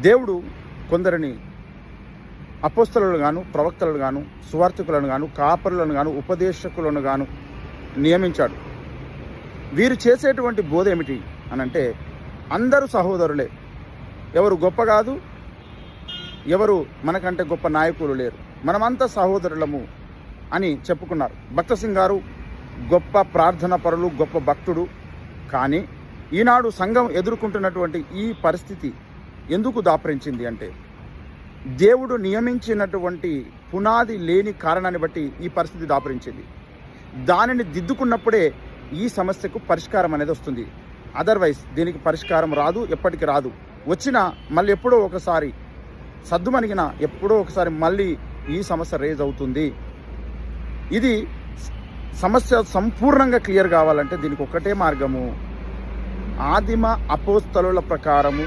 దేవుడు కొందరిని అపోస్తలులను గాను, ప్రవక్తలను గాను, సువార్థికులను గాను, కాపరులను గాను, ఉపదేశకులను గాను నియమించాడు. వీరు చేసేటువంటి బోధ ఏమిటి అనంటే, అందరూ సహోదరులే, ఎవరు గొప్ప కాదు, ఎవరు మనకంటే గొప్ప నాయకులు లేరు, మనమంతా సహోదరులము అని చెప్పుకున్నారు. భక్త సింగ్ గారు గొప్ప ప్రార్థన పరులు, గొప్ప భక్తుడు. కానీ ఈనాడు సంఘం ఎదుర్కొంటున్నటువంటి ఈ పరిస్థితి ఎందుకు దాపరించింది అంటే, దేవుడు నియమించినటువంటి పునాది లేని కారణాన్ని బట్టి ఈ పరిస్థితి దాపరించింది. దానిని దిద్దుకున్నప్పుడే ఈ సమస్యకు పరిష్కారం అనేది వస్తుంది. అదర్వైజ్ దీనికి పరిష్కారం రాదు, ఎప్పటికి రాదు. వచ్చినా మళ్ళీ ఎప్పుడో ఒకసారి సద్దుమణిగిన, ఎప్పుడో ఒకసారి మళ్ళీ ఈ సమస్య రేజ్ అవుతుంది. ఇది సమస్య సంపూర్ణంగా క్లియర్ కావాలంటే దీనికి ఒక్కటే మార్గము, ఆదిమ అపోస్తలుల ప్రకారము